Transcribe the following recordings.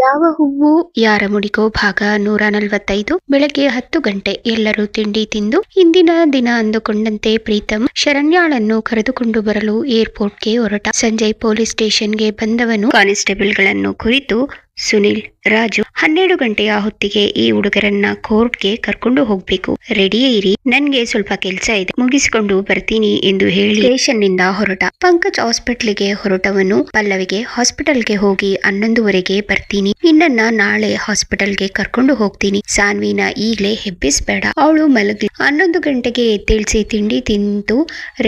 ಯಾವ ಹೂವು ಯಾರ ಮುಡಿಗೋ ಭಾಗ 145. ಬೆಳಗ್ಗೆ 10 ಗಂಟೆ. ಎಲ್ಲರೂ ತಿಂಡಿ ತಿಂದು ಇಂದಿನ ದಿನ ಅಂದುಕೊಂಡಂತೆ ಪ್ರೀತಂ ಶರಣ್ಯಾಳನ್ನು ಕರೆದುಕೊಂಡು ಬರಲು ಏರ್ಪೋರ್ಟ್ಗೆ ಹೊರಟ. ಸಂಜಯ್ ಪೊಲೀಸ್ ಸ್ಟೇಷನ್ಗೆ ಬಂದವನು ಕಾನಿಸ್ಟೇಬಲ್ಗಳನ್ನು ಕುರಿತು, ಸುನಿಲ್, ರಾಜು, 12 ಗಂಟೆಯ ಹೊತ್ತಿಗೆ ಈ ಹುಡುಗರನ್ನ ಕೋರ್ಟ್ಗೆ ಕರ್ಕೊಂಡು ಹೋಗ್ಬೇಕು, ರೆಡಿಯೇ ಇರಿ, ನನ್ಗೆ ಸ್ವಲ್ಪ ಕೆಲ್ಸ ಇದೆ, ಮುಗಿಸಿಕೊಂಡು ಬರ್ತೀನಿ ಎಂದು ಹೇಳಿ ಸ್ಟೇಷನ್ ನಿಂದ ಹೊರಟ. ಪಂಕಜ್ ಹಾಸ್ಪಿಟಲ್ಗೆ ಹೊರಟವನು ಪಲ್ಲವಿಗೆ ಹಾಸ್ಪಿಟಲ್ಗೆ ಹೋಗಿ 11:30ಗೆ ಬರ್ತೀನಿ, ನಿನ್ನನ್ನ ನಾಳೆ ಹಾಸ್ಪಿಟಲ್ಗೆ ಕರ್ಕೊಂಡು ಹೋಗ್ತೀನಿ, ಸಾನ್ವಿನ ಈಗ್ಲೇ ಹೆಬ್ಬಿಸ್ಬೇಡ, ಅವಳು ಮಲಗ್ಲಿ, 11 ಗಂಟೆಗೆ ಎದ್ದೇಳ್ಸಿ ತಿಂಡಿ ತಿಂದು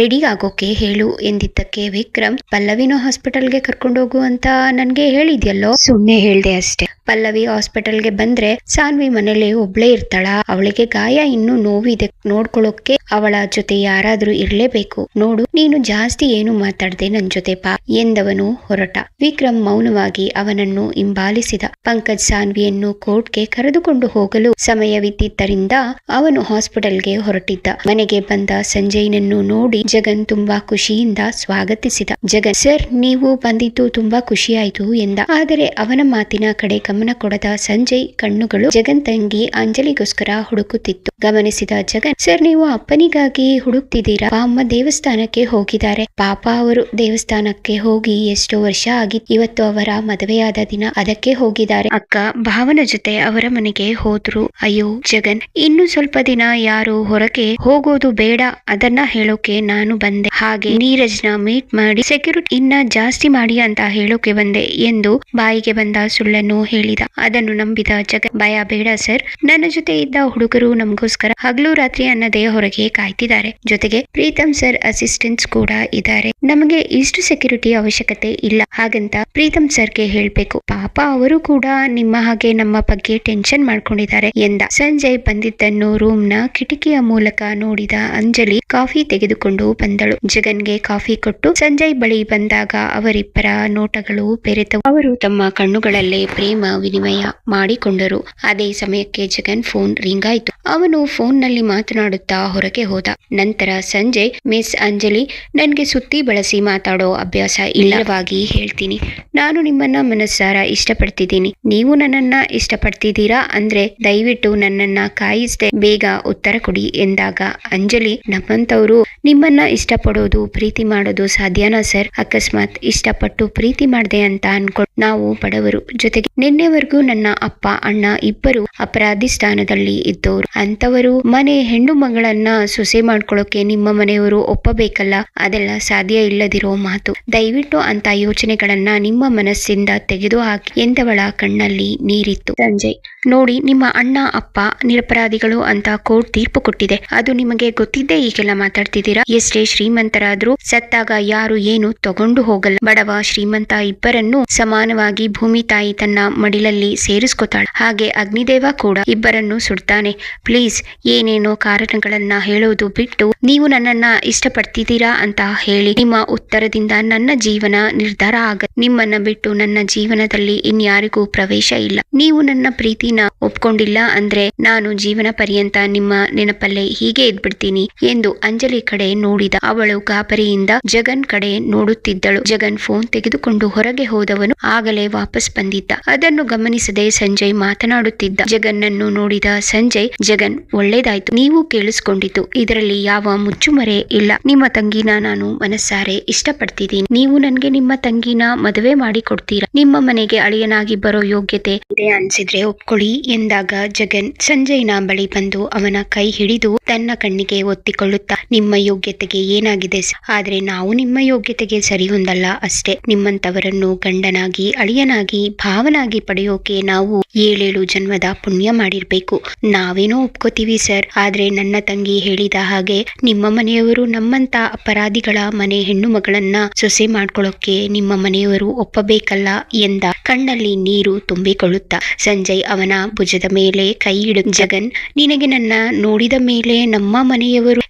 ರೆಡಿ ಆಗೋಕೆ ಹೇಳು ಎಂದಿದ್ದಕ್ಕೆ ವಿಕ್ರಮ್, ಪಲ್ಲವಿನ ಹಾಸ್ಪಿಟಲ್ಗೆ ಕರ್ಕೊಂಡು ಹೋಗು ಅಂತ ನನ್ಗೆ ಹೇಳಿದ್ಯಲ್ಲೋ, ಸುಮ್ನೆ ಹೇಳ್ದೆ ಅಷ್ಟೇ. ಪಲ್ಲವಿ ಹಾಸ್ಪಿಟಲ್ಗೆ ಬಂದ್ರೆ ಸಾನ್ವಿ ಮನೇಲಿ ಒಬ್ಳೇ ಇರ್ತಾಳ, ಅವಳಿಗೆ ಗಾಯ ಇನ್ನೂ ನೋವಿದೆ, ನೋಡ್ಕೊಳ್ಳೋಕೆ ಅವಳ ಜೊತೆ ಯಾರಾದ್ರೂ ಇರ್ಲೇಬೇಕು, ನೋಡು ನೀನು ಜಾಸ್ತಿ ಏನು ಮಾತಾಡ್ದೆ ನನ್ ಜೊತೆ ಬಾ ಎಂದವನು ಹೊರಟ. ವಿಕ್ರಮ್ ಮೌನವಾಗಿ ಅವನನ್ನು ಹಿಂಬಾಲಿಸಿದ. ಪಂಕಜ್ ಸಾನ್ವಿಯನ್ನು ಕೋರ್ಟ್ಗೆ ಕರೆದುಕೊಂಡು ಹೋಗಲು ಸಮಯವಿದ್ದಿದ್ದರಿಂದ ಅವನು ಹಾಸ್ಪಿಟಲ್ಗೆ ಹೊರಟಿದ್ದ. ಮನೆಗೆ ಬಂದ ಸಂಜಯ್ನನ್ನು ನೋಡಿ ಜಗನ್ ತುಂಬಾ ಖುಷಿಯಿಂದ ಸ್ವಾಗತಿಸಿದ. ಜಗನ್, ಸರ್ ನೀವು ಬಂದಿದ್ದು ತುಂಬಾ ಖುಷಿ ಆಯ್ತು ಎಂದ. ಆದರೆ ಅವನ ಮಾತಿನ ಕಡೆ ಗಮನ ಕೊಡದ ಸಂಜಯ್ ಕಣ್ಣುಗಳು ಜಗನ್ ತಂಗಿ ಅಂಜಲಿಗೋಸ್ಕರ ಹುಡುಕುತ್ತಿತ್ತು. ಗಮನಿಸಿದ ಜಗನ್, ಸರ್ ನೀವು ಅಪ್ಪನಿಗಾಗಿ ಹುಡುಕ್ತಿದ್ದೀರಾ? ಅಮ್ಮ ದೇವಸ್ಥಾನಕ್ಕೆ ಹೋಗಿದ್ದಾರೆ. ಪಾಪ ಅವರು ದೇವಸ್ಥಾನಕ್ಕೆ ಹೋಗಿ ಎಷ್ಟೋ ವರ್ಷ ಆಗಿತ್ತು, ಇವತ್ತು ಅವರ ಮದುವೆಯಾದ ದಿನ, ಅದಕ್ಕೆ ಹೋಗಿದ್ದಾರೆ. ಅಕ್ಕ ಭಾವನ ಜೊತೆ ಅವರ ಮನೆಗೆ ಹೋದ್ರು. ಅಯ್ಯೋ ಜಗನ್, ಇನ್ನು ಸ್ವಲ್ಪ ದಿನ ಯಾರು ಹೊರಗೆ ಹೋಗೋದು ಬೇಡ, ಅದನ್ನ ಹೇಳೋಕೆ ನಾನು ಬಂದೆ. ಹಾಗೆ ನೀರಜ್ನ ಮೀಟ್ ಮಾಡಿ ಸೆಕ್ಯೂರಿಟಿ ಇನ್ನ ಜಾಸ್ತಿ ಮಾಡಿ ಅಂತ ಹೇಳೋಕೆ ಬಂದೆ ಎಂದು ಬಾಯಿಗೆ ಬಂದ ಸುಳ್ಳನ್ನು ಹೇಳಿದ. ಅದನ್ನು ನಂಬಿದ ಜಗನ್, ಭಯ ಬೇಡ ಸರ್, ನನ್ನ ಜೊತೆ ಇದ್ದ ಹುಡುಗರು ನಮಗೋಸ್ಕರ ಹಗಲು ರಾತ್ರಿ ಅನ್ನದೇ ಹೊರಗೆ ಕಾಯ್ತಿದ್ದಾರೆ, ಜೊತೆಗೆ ಪ್ರೀತಮ್ ಸರ್ ಅಸಿಸ್ಟೆಂಟ್ಸ್ ಕೂಡ ಇದ್ದಾರೆ, ನಮಗೆ ಇಷ್ಟು ಸೆಕ್ಯೂರಿಟಿ ಅವಶ್ಯಕತೆ ಇಲ್ಲ, ಹಾಗಂತ ಪ್ರೀತಮ್ ಸರ್ಗೆ ಹೇಳ್ಬೇಕು, ಪಾಪ ಅವರು ಕೂಡ ನಿಮ್ಮ ಹಾಗೆ ನಮ್ಮ ಬಗ್ಗೆ ಟೆನ್ಷನ್ ಮಾಡ್ಕೊಂಡಿದ್ದಾರೆ ಎಂದ. ಸಂಜಯ್ ಬಂದಿದ್ದನ್ನು ರೂಮ್ ನ ಕಿಟಕಿಯ ಮೂಲಕ ನೋಡಿದ ಅಂಜಲಿ ಕಾಫಿ ತೆಗೆದುಕೊಂಡು ಬಂದಳು. ಜಗನ್ಗೆ ಕಾಫಿ ಕೊಟ್ಟು ಸಂಜಯ್ ಬಳಿ ಬಂದಾಗ ಅವರಿಬ್ಬರ ನೋಟಗಳು ಬೆರೆತವು. ಅವರು ತಮ್ಮ ಕಣ್ಣುಗಳಲ್ಲೇ ಪ್ರೇಮ ವಿನಿಮಯ ಮಾಡಿಕೊಂಡರು. ಅದೇ ಸಮಯಕ್ಕೆ ಜಗನ್ ಫೋನ್ ರಿಂಗ್ ಆಯ್ತು. ಅವನು ಫೋನ್ ನಲ್ಲಿ ಮಾತನಾಡುತ್ತಾ ಹೊರಗೆ ಹೋದ. ನಂತರ ಸಂಜಯ್, ಮಿಸ್ ಅಂಜಲಿ, ನನ್ಗೆ ಸುತ್ತಿ ಬಳಸಿ ಮಾತಾಡೋ ಅಭ್ಯಾಸ ಇಲ್ಲವಾಗಿ ಹೇಳ್ತೀನಿ, ನಾನು ನಿಮ್ಮನ್ನ ಮನಸ್ಸಾರ ಇಷ್ಟಪಡ್ತಿದ್ದೀನಿ, ನೀವು ನನ್ನನ್ನ ಇಷ್ಟಪಡ್ತಿದ್ದೀರಾ ಅಂದ್ರೆ ದಯವಿಟ್ಟು ನನ್ನನ್ನ ಕಾಯಿಸದೆ ಬೇಗ ಉತ್ತರ ಕೊಡಿ ಎಂದಾಗ ಅಂಜಲಿ, ನಮ್ಮಂತವ್ರು ನಿಮ್ಮನ್ನ ಇಷ್ಟಪಡೋದು ಪ್ರೀತಿ ಮಾಡೋದು ಸಾಧ್ಯನಾ ಸರ್? ಅಕಸ್ಮಾತ್ ಇಷ್ಟಪಟ್ಟು ಪ್ರೀತಿ ಮಾಡ್ದೆ ಅಂತ ಅನ್ಕೊಂಡು ನಾವು ಬಡವರು, ಜೊತೆಗೆ ನಿನ್ನೆವರೆಗೂ ನನ್ನ ಅಪ್ಪ ಅಣ್ಣ ಇಬ್ಬರು ಅಪರಾಧಿ ಸ್ಥಾನದಲ್ಲಿ ಇದ್ದವರು, ಅಂತವರು ಮನೆ ಹೆಣ್ಣು ಮಗಳನ್ನ ಸೊಸೆ ಮಾಡ್ಕೊಳ್ಳೋಕೆ ನಿಮ್ಮ ಮನೆಯವರು ಒಪ್ಪಬೇಕಲ್ಲ, ಅದೆಲ್ಲ ಸಾಧ್ಯ ಇಲ್ಲದಿರೋ ಮಾತು, ದಯವಿಟ್ಟು ಅಂತ ಯೋಚನೆಗಳನ್ನ ನಿಮ್ಮ ಮನಸ್ಸಿಂದ ತೆಗೆದು ಹಾಕಿ ಎಂದವಳ ಕಣ್ಣಲ್ಲಿ ನೀರಿತ್ತು. ಸಂಜಯ್, ನೋಡಿ ನಿಮ್ಮ ಅಣ್ಣ ಅಪ್ಪ ನಿರಪರಾಧಿಗಳು ಅಂತ ಕೋರ್ಟ್ ತೀರ್ಪು ಕೊಟ್ಟಿದೆ, ಅದು ನಿಮಗೆ ಗೊತ್ತಿದ್ದೇ ಹೀಗೆಲ್ಲ ಮಾತಾಡ್ತಿದ್ದೀರಾ? ಎಷ್ಟೇ ಶ್ರೀಮಂತರಾದ್ರೂ ಸತ್ತಾಗ ಯಾರು ಏನು ತಗೊಂಡು ಹೋಗಲ್ಲ, ಬಡವ ಶ್ರೀಮಂತ ಇಬ್ಬರನ್ನು ಸಮಾನವಾಗಿ ಭೂಮಿ ತಾಯಿ ತನ್ನ ಮಡಿಲಲ್ಲಿ ಸೇರಿಸ್ಕೊತಾಳೆ, ಹಾಗೆ ಅಗ್ನಿದೇವ ಕೂಡ ಇಬ್ಬರನ್ನು ಸುಡ್ತಾನೆ. ಪ್ಲೀಸ್ ಏನೇನೋ ಕಾರಣಗಳನ್ನ ಹೇಳೋದು ಬಿಟ್ಟು ನೀವು ನನ್ನನ್ನ ಇಷ್ಟಪಡ್ತಿದ್ದೀರಾ ಅಂತ ಹೇಳಿ. ನಿಮ್ಮ ಉತ್ತರದಿಂದ ನನ್ನ ಜೀವನ ನಿರ್ಧಾರ ಆಗ, ನಿಮ್ಮನ್ನ ಬಿಟ್ಟು ನನ್ನ ಜೀವನದಲ್ಲಿ ಇನ್ಯಾರಿಗೂ ಪ್ರವೇಶ ಇಲ್ಲ, ನೀವು ನನ್ನ ಪ್ರೀತಿನ ಒಪ್ಕೊಂಡಿಲ್ಲ ಅಂದ್ರೆ ನಾನು ಜೀವನ ಪರ್ಯಂತ ನಿಮ್ಮ ನೆನಪಲ್ಲೇ ಹೀಗೆ ಇದ್ಬಿಡ್ತೀನಿ ಎಂದು ಅಂಜಲಿ ಕಡೆ ನೋಡಿದ. ಅವಳು ಗಾಬರಿಯಿಂದ ಜಗನ್ ಕಡೆ ನೋಡುತ್ತಿದ್ದಳು. ಜಗನ್ ಫೋನ್ ತೆಗೆದುಕೊಂಡು ಹೊರಗೆ ಹೋದವನು ಆಗಲೇ ವಾಪಸ್ ಬಂದಿದ್ದ. ಅದನ್ನು ಗಮನಿಸದೆ ಸಂಜಯ್ ಮಾತನಾಡುತ್ತಿದ್ದ. ಜಗನ್ನನ್ನು ನೋಡಿದ ಸಂಜಯ್, ಜಗನ್ ಒಳ್ಳೇದಾಯ್ತು ನೀವು ಕೇಳಿಸ್ಕೊಂಡಿದ್ದು, ಇದರಲ್ಲಿ ಯಾವ ಮುಚ್ಚುಮರೆ ಇಲ್ಲ, ನಿಮ್ಮ ತಂಗಿನ ನಾನು ಮನಸ್ಸಾರೆ ಇಷ್ಟಪಡ್ತಿದ್ದೀನಿ, ನೀವು ನನ್ಗೆ ನಿಮ್ಮ ತಂಗಿನ ಮದುವೆ ಮಾಡಿ ಕೊಡ್ತೀರಾ, ನಿಮ್ಮ ಮನೆಗೆ ಅಳಿಯನಾಗಿ ಬರೋ ಯೋಗ್ಯತೆ ಇದೆ ಅನ್ಸಿದ್ರೆ ಒಪ್ಕೊಳ್ಳಿ ಎಂದಾಗ ಜಗನ್ ಸಂಜಯ್ನ ಬಳಿ ಬಂದು ಅವನ ಕೈ ಹಿಡಿದು ತನ್ನ ಕಣ್ಣಿಗೆ ಒತ್ತಿಕೊಳ್ಳುತ್ತಾ, ನಿಮ್ಮ ಯೋಗ್ಯತೆಗೆ ಏನಾಗಿದೆ, ಆದ್ರೆ ನಾವು ನಿಮ್ಮ ಯೋಗ್ಯತೆಗೆ ಸರಿ ಹೊಂದಲ್ಲ ಅಷ್ಟೇ, ನಿಮ್ಮಂತವರನ್ನು ಗಂಡನಾಗಿ ಅಳಿಯನಾಗಿ ಭಾವನಾಗಿ ಪಡೆಯೋಕೆ ನಾವು 7 ಜನ್ಮದ ಪುಣ್ಯ ಮಾಡಿರ್ಬೇಕು, ನಾವೇನೋ ಒಪ್ಕೋತೀವಿ ಸರ್, ಆದ್ರೆ ನನ್ನ ತಂಗಿ ಹೇಳಿದ ಹಾಗೆ ನಿಮ್ಮ ಮನೆಯವರು ನಮ್ಮಂತ ಅಪರಾಧಿಗಳ ಮನೆ ಹೆಣ್ಣು ಮಗಳನ್ನ ಸೊಸೆ ಮಾಡ್ಕೊಳ್ಳೋಕೆ ನಿಮ್ಮ ಮನೆಯವರು ಒಪ್ಪಬೇಕಲ್ಲ ಎಂದ. ಕಣ್ಣಲ್ಲಿ ನೀರು ತುಂಬಿಕೊಳ್ಳುತ್ತಾ ಸಂಜಯ್ ಅವನ ಭುಜದ ಮೇಲೆ ಕೈ ಹಿಡಿದು, ಜಗನ್ ನಿನಗೆ ನನ್ನ ನೋಡಿದ ಮೇಲೆ ನಮ್ಮ ಮನೆಯವರು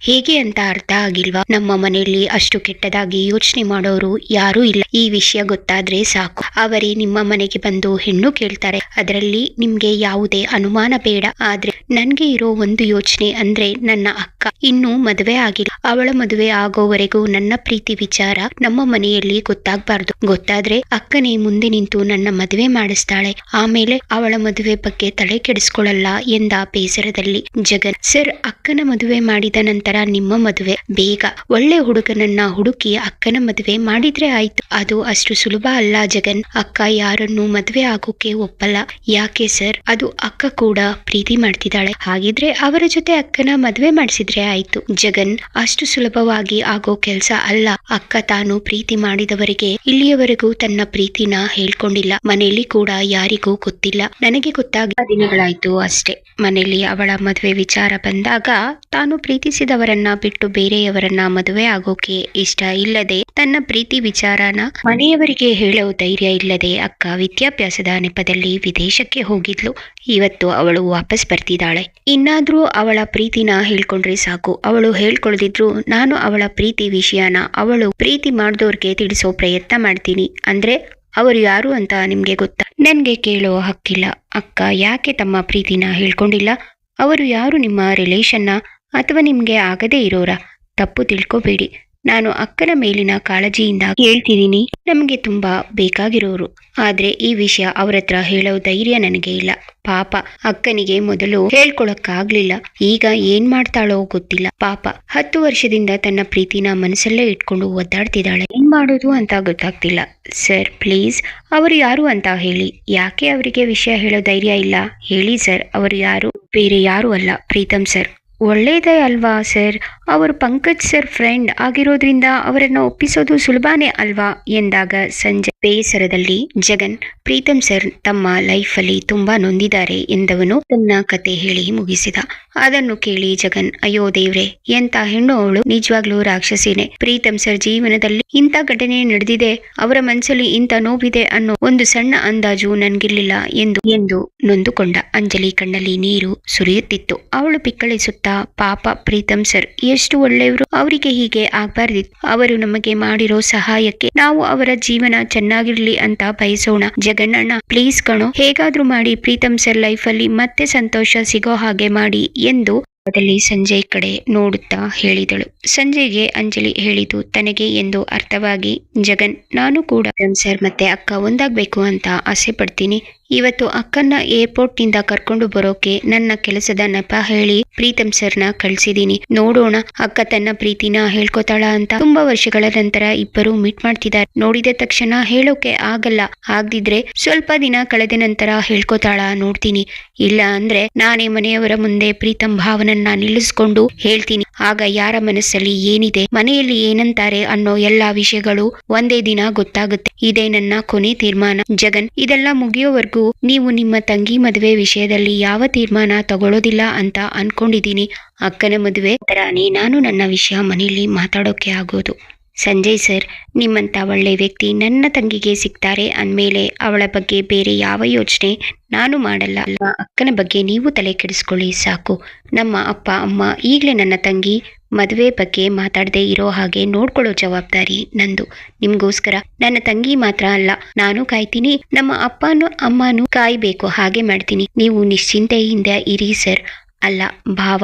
ಹೇಗೆ ಅಂತ ಅರ್ಥ ಆಗಿಲ್ವಾ, ನಮ್ಮ ಮನೆಯಲ್ಲಿ ಅಷ್ಟು ಕೆಟ್ಟದಾಗಿ ಯೋಚನೆ ಮಾಡೋರು ಯಾರೂ ಇಲ್ಲ, ಈ ವಿಷಯ ಗೊತ್ತಾದ್ರೆ ಸಾಕು, ಅವರೇ ನಿಮ್ಮ ಮನೆಗೆ ಬಂದು ಹೆಣ್ಣು ಕೇಳ್ತಾರೆ, ಅದರಲ್ಲಿ ನಿಮ್ಗೆ ಯಾವುದೇ ಅನುಮಾನ ಬೇಡ, ಆದ್ರೆ ನನ್ಗೆ ಇರೋ ಒಂದು ಯೋಚನೆ ಅಂದ್ರೆ ನನ್ನ ಅಕ್ಕ ಇನ್ನೂ ಮದುವೆ ಆಗಿಲ್ಲ. ಅವಳ ಮದುವೆ ಆಗೋವರೆಗೂ ನನ್ನ ಪ್ರೀತಿ ವಿಚಾರ ನಮ್ಮ ಮನೆಯಲ್ಲಿ ಗೊತ್ತಾಗ್ಬಾರ್ದು. ಗೊತ್ತಾದ್ರೆ ಅಕ್ಕನೇ ಮುಂದೆ ನಿಂತು ನನ್ನ ಮದುವೆ ಮಾಡಿಸ್ತಾಳೆ. ಆಮೇಲೆ ಅವಳ ಮದುವೆ ಬಗ್ಗೆ ತಲೆ ಕೆಡಿಸ್ಕೊಳ್ಳಲ್ಲ ಎಂದ ಬೇಸರದಲ್ಲಿ ಜಗನ್. ಸರ್, ಅಕ್ಕನ ಮದುವೆ ಮಾಡಿದ ನಂತರ ನಿಮ್ಮ ಮದುವೆ ಬೇಗ ಒಳ್ಳೆ ಹುಡುಗನನ್ನ ಹುಡುಕಿ ಅಕ್ಕನ ಮದುವೆ ಮಾಡಿದ್ರೆ ಆಯ್ತು. ಅದು ಅಷ್ಟು ಸುಲಭ ಅಲ್ಲ ಜಗನ್. ಅಕ್ಕ ಯಾರನ್ನು ಮದುವೆ ಆಗೋಕೆ ಒಪ್ಪಲ್ಲ. ಯಾಕೆ ಸರ್? ಅದು ಅಕ್ಕ ಕೂಡ ಪ್ರೀತಿ ಮಾಡ್ತಿದ್ದಾಳೆ. ಹಾಗಿದ್ರೆ ಅವರ ಜೊತೆ ಅಕ್ಕನ ಮದುವೆ ಮಾಡಿಸಿದ್ರೆ ಆಯ್ತು. ಜಗನ್, ಅಷ್ಟು ಸುಲಭವಾಗಿ ಆಗೋ ಕೆಲ್ಸ ಅಲ್ಲ. ಅಕ್ಕ ತಾನು ಪ್ರೀತಿ ಮಾಡಿದವರಿಗೆ ಇಲ್ಲಿಯವರೆಗೂ ತನ್ನ ಪ್ರೀತಿನ ಹೇಳ್ಕೊಂಡಿಲ್ಲ. ಮನೆಯಲ್ಲಿ ಕೂಡ ಯಾರಿಗೂ ಗೊತ್ತಿಲ್ಲ. ನನಗೆ ಗೊತ್ತಾಗ ದಿನಗಳಾಯ್ತು ಅಷ್ಟೇ. ಮನೆಯಲ್ಲಿ ಅವಳ ಮದುವೆ ವಿಚಾರ ಬಂದಾಗ ತಾನು ಪ್ರೀತಿಸಿದವರನ್ನ ಬಿಟ್ಟು ಬೇರೆಯವರನ್ನ ಮದುವೆ ಆಗೋಕೆ ಇಷ್ಟ ಇಲ್ಲದೆ ತನ್ನ ಪ್ರೀತಿ ವಿಚಾರನ ಮನೆಯವರಿಗೆ ಹೇಳೋ ಧೈರ್ಯ ಇಲ್ಲದೆ ಅಕ್ಕ ವಿದ್ಯಾಭ್ಯಾಸದ ನೆಪದಲ್ಲಿ ವಿದೇಶಕ್ಕೆ ಹೋಗಿದ್ಲು. ಇವತ್ತು ಅವಳು ವಾಪಸ್ ಬರ್ತಿದ್ದಾಳೆ. ಇನ್ನಾದ್ರೂ ಅವಳ ಪ್ರೀತಿನ ಹೇಳ್ಕೊಂಡ್ರೆ ಸಾಕು. ಅವಳು ಹೇಳ್ಕೊಳ್ದಿದ್ರು ನಾನು ಅವಳ ಪ್ರೀತಿ ವಿಷಯನ ಅವಳು ಪ್ರೀತಿ ಮಾಡ್ದೋರ್ಗೆ ತಿಳಿಸೋ ಪ್ರಯತ್ನ ಮಾಡ್ತೀನಿ. ಅಂದ್ರೆ ಅವರು ಯಾರು ಅಂತ ನಿಮ್ಗೆ ಗೊತ್ತಾ? ನನ್ಗೆ ಕೇಳೋ ಹಕ್ಕಿಲ್ಲ. ಅಕ್ಕ ಯಾಕೆ ತಮ್ಮ ಪ್ರೀತಿನ ಹೇಳ್ಕೊಂಡಿಲ್ಲ? ಅವರು ಯಾರು? ನಿಮ್ಮ ರಿಲೇಷನ್ನ ಅಥವಾ ನಿಮ್ಗೆ ಆಗದೇ ಇರೋರ? ತಪ್ಪು ತಿಳ್ಕೊಬೇಡಿ. ನಾನು ಅಕ್ಕನ ಮೇಲಿನ ಕಾಳಜಿಯಿಂದ ಹೇಳ್ತಿದ್ದೀನಿ. ನಮಗೆ ತುಂಬಾ ಬೇಕಾಗಿರೋರು. ಆದ್ರೆ ಈ ವಿಷಯ ಅವ್ರ ಹತ್ರ ಹೇಳೋ ಧೈರ್ಯ ನನಗೆ ಇಲ್ಲ. ಪಾಪ ಅಕ್ಕನಿಗೆ ಮೊದಲು ಹೇಳ್ಕೊಳಕ್ಕಾಗ್ಲಿಲ್ಲ. ಈಗ ಏನ್ ಮಾಡ್ತಾಳೋ ಗೊತ್ತಿಲ್ಲ. ಪಾಪ 10 ವರ್ಷದಿಂದ ತನ್ನ ಪ್ರೀತಿನ ಮನಸ್ಸಲ್ಲೇ ಇಟ್ಕೊಂಡು ಒದ್ದಾಡ್ತಿದ್ದಾಳೆ. ಏನ್ ಮಾಡೋದು ಅಂತ ಗೊತ್ತಾಗ್ತಿಲ್ಲ. ಸರ್ ಪ್ಲೀಸ್, ಅವರು ಯಾರು ಅಂತ ಹೇಳಿ. ಯಾಕೆ ಅವರಿಗೆ ವಿಷಯ ಹೇಳೋ ಧೈರ್ಯ ಇಲ್ಲ? ಹೇಳಿ ಸರ್. ಅವರು ಯಾರು? ಬೇರೆ ಯಾರು ಅಲ್ಲ, ಪ್ರೀತಮ್ ಸರ್. ಒಳ್ಳೇದೇ ಅಲ್ವಾ ಸರ್? ಅವರು ಪಂಕಜ್ ಸರ್ ಫ್ರೆಂಡ್ ಆಗಿರೋದ್ರಿಂದ ಅವರನ್ನ ಒಪ್ಪಿಸೋದು ಸುಲಭನೇ ಅಲ್ವಾ ಎಂದಾಗ ಸಂಜೆ ಬೇಸರದಲ್ಲಿ ಜಗನ್, ಪ್ರೀತಮ್ ಸರ್ ತಮ್ಮ ಲೈಫಲ್ಲಿ ತುಂಬಾ ನೊಂದಿದ್ದಾರೆ ಎಂದವನು ತನ್ನ ಕತೆ ಹೇಳಿ ಮುಗಿಸಿದ. ಅದನ್ನು ಕೇಳಿ ಜಗನ್, ಅಯ್ಯೋ ದೇವ್ರೆ, ಎಂತ ಹೆಣ್ಣು ಅವಳು, ನಿಜವಾಗ್ಲೂ ರಾಕ್ಷಸಿನೇ. ಪ್ರೀತಮ್ ಸರ್ ಜೀವನದಲ್ಲಿ ಇಂಥ ಘಟನೆ ನಡೆದಿದೆ, ಅವರ ಮನಸ್ಸಲ್ಲಿ ಇಂಥ ನೋವಿದೆ ಅನ್ನೋ ಒಂದು ಸಣ್ಣ ಅಂದಾಜು ನನ್ಗಿರ್ಲಿಲ್ಲ ಎಂದು ನೊಂದುಕೊಂಡ. ಅಂಜಲಿ ಕಣ್ಣಲ್ಲಿ ನೀರು ಸುರಿಯುತ್ತಿತ್ತು. ಅವಳು ಪಿಕ್ಕಳಿಸುತ್ತಾ, ಪಾಪ ಪ್ರೀತಮ್ ಸರ್ ಎಷ್ಟು ಒಳ್ಳೆಯವರು. ಅವರಿಗೆ ಹೀಗೆ ಆಗ್ಬಾರ್ದಿತ್ತು. ಅವರು ನಮಗೆ ಮಾಡಿರೋ ಸಹಾಯಕ್ಕೆ ನಾವು ಅವರ ಜೀವನ ಚೆನ್ನಾಗಿರ್ಲಿ ಅಂತ ಬಯಸೋಣ. ಜಗನ್ನಣ್ಣ ಪ್ಲೀಸ್ ಕಣೋ, ಹೇಗಾದ್ರೂ ಮಾಡಿ ಪ್ರೀತಮ್ ಸರ್ ಲೈಫಲ್ಲಿ ಮತ್ತೆ ಸಂತೋಷ ಸಿಗೋ ಹಾಗೆ ಮಾಡಿ ಎಂದು ಮೊದಲೇ ಸಂಜಯ್ ಕಡೆ ನೋಡುತ್ತಾ ಹೇಳಿದಳು. ಸಂಜಯ್ಗೆ ಅಂಜಲಿ ಹೇಳಿದ್ದು ತನಗೆ ಎಂದು ಅರ್ಥವಾಗಿ, ಜಗನ್, ನಾನು ಕೂಡ ಸರ್ ಮತ್ತೆ ಅಕ್ಕ ಒಂದಾಗ್ಬೇಕು ಅಂತ ಆಸೆ ಪಡ್ತೀನಿ. ಇವತ್ತು ಅಕ್ಕನ್ನ ಏರ್ಪೋರ್ಟ್ ನಿಂದ ಕರ್ಕೊಂಡು ಬರೋಕೆ ನನ್ನ ಕೆಲಸದ ನೆಪ ಹೇಳಿ ಪ್ರೀತಮ್ ಸರ್ನ ಕಳ್ಸಿದೀನಿ. ನೋಡೋಣ ಅಕ್ಕ ತನ್ನ ಪ್ರೀತಿನ ಹೇಳ್ಕೊತಾಳ ಅಂತ. ತುಂಬಾ ವರ್ಷಗಳ ನಂತರ ಇಬ್ಬರು ಮೀಟ್ ಮಾಡ್ತಿದ್ದಾರೆ. ನೋಡಿದ ತಕ್ಷಣ ಹೇಳೋಕೆ ಆಗಲ್ಲ. ಆಗದಿದ್ರೆ ಸ್ವಲ್ಪ ದಿನ ಕಳೆದ ನಂತರ ಹೇಳ್ಕೊತಾಳ ನೋಡ್ತೀನಿ. ಇಲ್ಲ ಅಂದ್ರೆ ನಾನೇ ಮನೆಯವರ ಮುಂದೆ ಪ್ರೀತಮ್ ಭಾವನನ್ನ ನಿಲ್ಲಿಸ್ಕೊಂಡು ಹೇಳ್ತೀನಿ. ಆಗ ಯಾರ ಮನಸ್ಸಲ್ಲಿ ಏನಿದೆ, ಮನೆಯಲ್ಲಿ ಏನಂತಾರೆ ಅನ್ನೋ ಎಲ್ಲಾ ವಿಷಯಗಳು ಒಂದೇ ದಿನ ಗೊತ್ತಾಗುತ್ತೆ. ಇದೇ ನನ್ನ ಕೊನೆ ತೀರ್ಮಾನ. ಜಗನ್, ಇದೆಲ್ಲ ಮುಗಿಯೋವರೆಗೂ ನೀವು ನಿಮ್ಮ ತಂಗಿ ಮದುವೆ ವಿಷಯದಲ್ಲಿ ಯಾವ ತೀರ್ಮಾನ ತಗೊಳ್ಳೋದಿಲ್ಲ ಅಂತ ಅನ್ಕೊಂಡಿದ್ದೀನಿ. ಅಕ್ಕನ ಮದುವೆ ತರಾನೇ ನಾನು ನನ್ನ ವಿಷಯ ಮನೆಯಲ್ಲಿ ಮಾತಾಡೋಕೆ ಆಗೋದು. ಸಂಜಯ್ ಸರ್, ನಿಮ್ಮಂತ ಒಳ್ಳೆ ವ್ಯಕ್ತಿ ನನ್ನ ತಂಗಿಗೆ ಸಿಗ್ತಾರೆ ಅಂದ್ಮೇಲೆ ಅವಳ ಬಗ್ಗೆ ಬೇರೆ ಯಾವ ಯೋಚನೆ ನಾನು ಮಾಡಲ್ಲ. ಅಕ್ಕನ ಬಗ್ಗೆ ನೀವು ತಲೆ ಕೆಡಿಸ್ಕೊಳ್ಳಿ ಸಾಕು. ನಮ್ಮ ಅಪ್ಪ ಅಮ್ಮ ಈಗಲೇ ನನ್ನ ತಂಗಿ ಮದುವೆ ಬಗ್ಗೆ ಮಾತಾಡದೆ ಇರೋ ಹಾಗೆ ನೋಡ್ಕೊಳ್ಳೋ ಜವಾಬ್ದಾರಿ ನಂದು. ನಿಮ್ಗೋಸ್ಕರ ನನ್ನ ತಂಗಿ ಮಾತ್ರ ಅಲ್ಲ, ನಾನು ಕಾಯ್ತೀನಿ. ನಮ್ಮ ಅಪ್ಪನೂ ಅಮ್ಮನೂ ಕಾಯ್ಬೇಕು. ಹಾಗೆ ಮಾಡ್ತೀನಿ. ನೀವು ನಿಶ್ಚಿಂತೆಯಿಂದ ಇರಿ ಸರ್. ಅಲ್ಲ ಭಾವ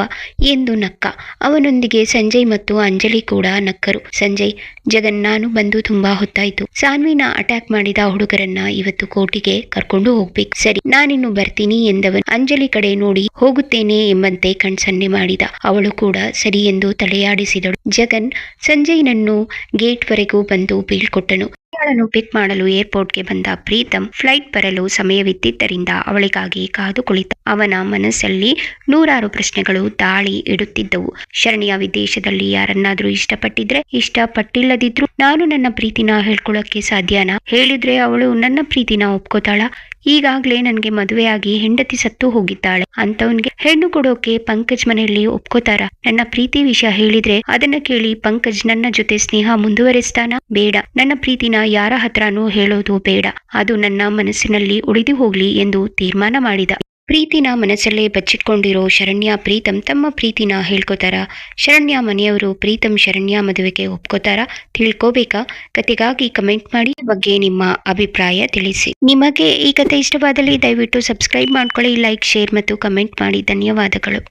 ಎಂದು ನಕ್ಕ. ಅವನೊಂದಿಗೆ ಸಂಜಯ್ ಮತ್ತು ಅಂಜಲಿ ಕೂಡ ನಕ್ಕರು. ಸಂಜಯ್, ಜಗನ್, ನಾನು ಬಂದು ತುಂಬಾ ಹೊತ್ತಾಯ್ತು. ಸಾನ್ವಿನ ಅಟ್ಯಾಕ್ ಮಾಡಿದ ಹುಡುಗರನ್ನ ಇವತ್ತು ಕೋರ್ಟಿಗೆ ಕರ್ಕೊಂಡು ಹೋಗ್ಬೇಕು. ಸರಿ, ನಾನಿನ್ನು ಬರ್ತೀನಿ ಎಂದವನು ಅಂಜಲಿ ಕಡೆ ನೋಡಿ ಹೋಗುತ್ತೇನೆ ಎಂಬಂತೆ ಕಣ್ಸನ್ನೆ ಮಾಡಿದ. ಅವಳು ಕೂಡ ಸರಿ ಎಂದು ತಲೆಯಾಡಿಸಿದಳು. ಜಗನ್ ಸಂಜಯ್ನನ್ನು ಗೇಟ್ ವರೆಗೂ ಬಂದು ಬೀಳ್ಕೊಟ್ಟನು. ಅವಳನ್ನು ಪಿಕ್ ಮಾಡಲು ಏರ್ಪೋರ್ಟ್ಗೆ ಬಂದ ಪ್ರೀತಮ್ ಫ್ಲೈಟ್ ಬರಲು ಸಮಯವಿದ್ದಿದ್ದರಿಂದ ಅವಳಿಗಾಗಿ ಕಾದು ಕುಳಿತ. ಅವನ ಮನಸ್ಸಲ್ಲಿ ನೂರಾರು ಪ್ರಶ್ನೆಗಳು ದಾಳಿ ಇಡುತ್ತಿದ್ದವು. ಶರಣ್ಯ ವಿದೇಶದಲ್ಲಿ ಯಾರನ್ನಾದ್ರೂ ಇಷ್ಟಪಟ್ಟಿದ್ರೆ, ಇಷ್ಟಪಟ್ಟಿಲ್ಲದಿದ್ರು ನಾನು ನನ್ನ ಪ್ರೀತಿನ ಹೇಳ್ಕೊಳಕ್ಕೆ ಸಾಧ್ಯನಾ? ಹೇಳಿದ್ರೆ ಅವಳು ನನ್ನ ಪ್ರೀತಿನ ಒಪ್ಕೋತಾಳ? ಈಗಾಗ್ಲೇ ನನ್ಗೆ ಮದುವೆಯಾಗಿ ಹೆಂಡತಿ ಸತ್ತು ಹೋಗಿದ್ದಾಳೆ. ಅಂತವನ್ಗೆ ಹೆಣ್ಣು ಕೊಡೋಕೆ ಪಂಕಜ್ ಮನೆಯಲ್ಲಿ ಒಪ್ಕೋತಾರ? ನನ್ನ ಪ್ರೀತಿ ವಿಷಯ ಹೇಳಿದ್ರೆ ಅದನ್ನ ಕೇಳಿ ಪಂಕಜ್ ನನ್ನ ಜೊತೆ ಸ್ನೇಹ ಮುಂದುವರಿಸ್ತಾನ? ಬೇಡ. ನನ್ನ ಪ್ರೀತಿನ ಯಾರ ಹತ್ರನೂ ಹೇಳೋದು ಬೇಡ. ಅದು ನನ್ನ ಮನಸ್ಸಿನಲ್ಲಿ ಉಳಿದು ಹೋಗ್ಲಿ ಎಂದು ತೀರ್ಮಾನ ಮಾಡಿದ. ಪ್ರೀತಿನ ಮನಸ್ಸಲ್ಲೇ ಬಚ್ಚಿಟ್ಕೊಂಡಿರೋ ಶರಣ್ಯ ಪ್ರೀತಮ್ ತಮ್ಮ ಪ್ರೀತಿನ ಹೇಳ್ಕೊತಾರ? ಶರಣ್ಯ ಮನೆಯವರು ಪ್ರೀತಮ್ ಶರಣ್ಯ ಮದುವೆಗೆ ಒಪ್ಕೋತಾರ? ತಿಳ್ಕೋಬೇಕಾ? ಕತೆಗಾಗಿ ಕಮೆಂಟ್ ಮಾಡಿ. ಈ ಬಗ್ಗೆ ನಿಮ್ಮ ಅಭಿಪ್ರಾಯ ತಿಳಿಸಿ. ನಿಮಗೆ ಈ ಕತೆ ಇಷ್ಟವಾದಲ್ಲಿ ದಯವಿಟ್ಟು ಸಬ್ಸ್ಕ್ರೈಬ್ ಮಾಡ್ಕೊಳ್ಳಿ, ಲೈಕ್, ಶೇರ್ ಮತ್ತು ಕಮೆಂಟ್ ಮಾಡಿ. ಧನ್ಯವಾದಗಳು.